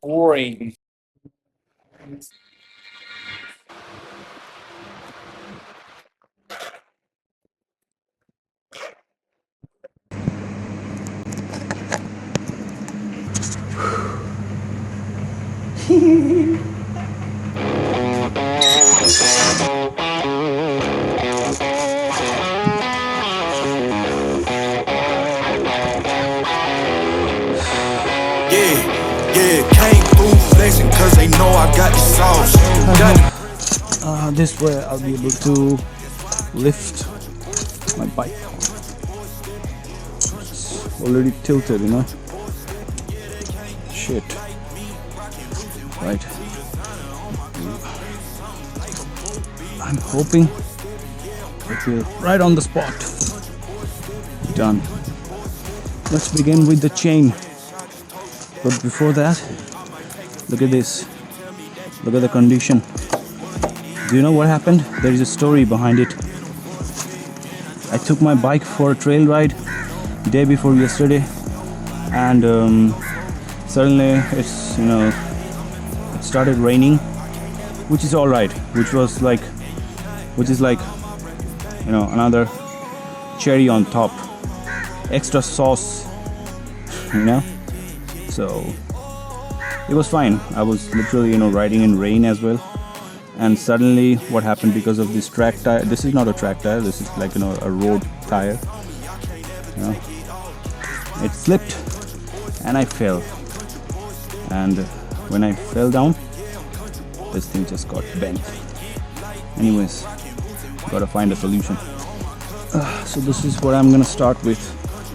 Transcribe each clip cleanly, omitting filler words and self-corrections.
boring. Yeah, came through flexing cause they know I got the sauce. This way I'll be able to lift my bike. It's already tilted, you know. Shit. Right. I'm hoping it will right on the spot. Done. Let's begin with the chain. But before that, look at this. Look at the condition. Do you know what happened? There is a story behind it. I took my bike for a trail ride day before yesterday, and suddenly it started raining, which is all right. Which is like another cherry on top, extra sauce, you know. So it was fine. I was literally riding in rain as well. And suddenly what happened, because of this track tire, this is not a track tire, this is like a road tire, it slipped and I fell, and when I fell down, this thing just got bent. Anyways, gotta find a solution. So this is what I'm gonna start with.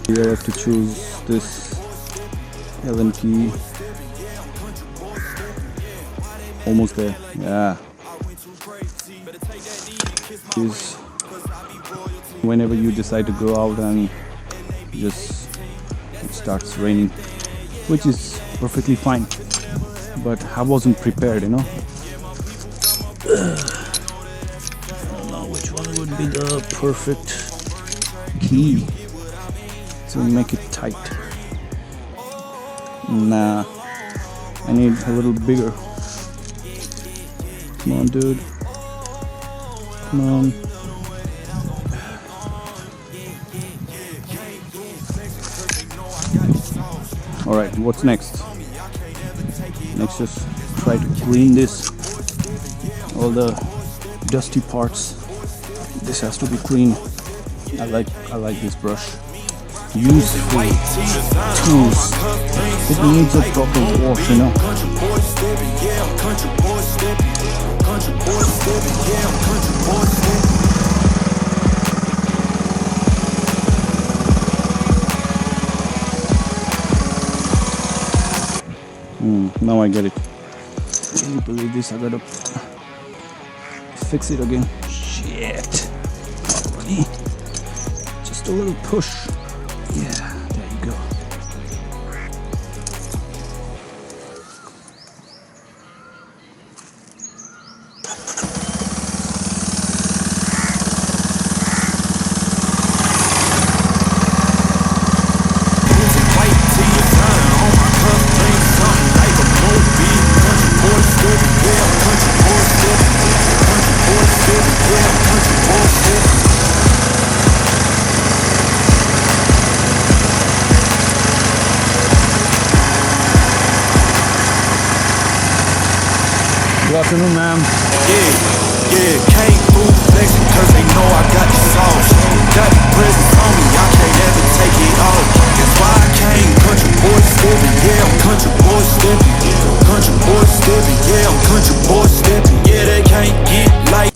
Here I have to choose this Allen key. Almost there. Yeah. Is whenever you decide to go out and just it starts raining, which is perfectly fine, but I wasn't prepared, I don't know which one would be the perfect key to make it tight. Nah, I need a little bigger. Come on, dude. Come on. Alright, what's next? Next, just try to clean this. All the dusty parts. This has to be clean. I like this brush. Useful tools. It needs a proper wash, Now I get it. Can you believe this? I gotta fix it again. Shit. Already. Just a little push. Yeah, there you go. Good afternoon, ma'am. Yeah, came through flexing cause they know I got the sauce. Got the presents on me, I can't ever take it off. That's why I came, country boy stepping, yeah, I'm country boy stepping. Country boy stepping, yeah, I'm country boy stepping. Yeah, they can't get like.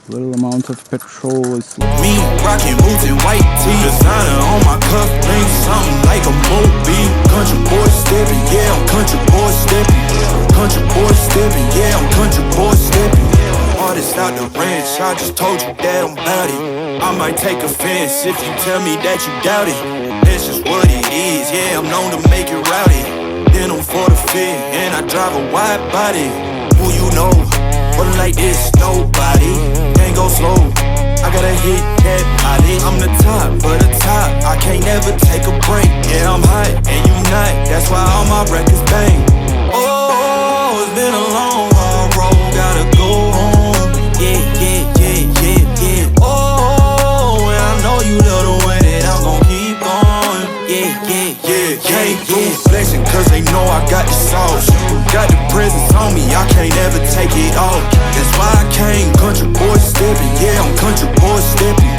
Little amount of petrol is Me rockin' boots and white tee, designer on my cuff, ain't something like a movie. Country boy stepping, yeah, I'm country boy stepping. Country boy stepping, yeah, I'm country boy stepping. Artist out the ranch, I just told you that I'm bout it. I might take offense if you tell me that you doubt it. That's just what it is, yeah, I'm known to make it rowdy. fit, and I drive a wide body. Who you know? Rolling like this, nobody. Can't go slow, I gotta hit that body. I'm the top for the top, I can't never take a break. Yeah, I'm hot and you not, that's why all my records bang. Oh, it's been a long hard road, gotta go home. Yeah, yeah, yeah, yeah, yeah. Oh, and I know you love the way that I'm gon' keep going. Yeah, yeah, yeah, came through flexing cause they know I got the sauce. Got the presence on me, I can't ever take it off. That's why I came country boy stepping. Yeah, I'm country boy stepping.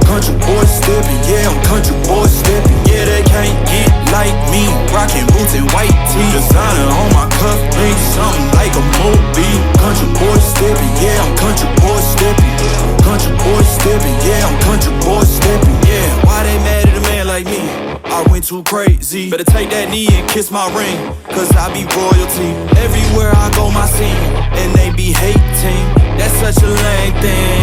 Country boy stepping, yeah, I'm country boy stepping. Yeah, they can't get like me, rocking boots and white tee. Designer on my cuff, ain't something like a movie. Country boy stepping, yeah, I'm country boy stepping. Country boy stepping, yeah, I'm country boy stepping. Yeah, why they mad at a man like me? I went too crazy. Better take that knee and kiss my ring, cause I be royalty. Everywhere I go, my scene, and they be hating. That's such a lame thing.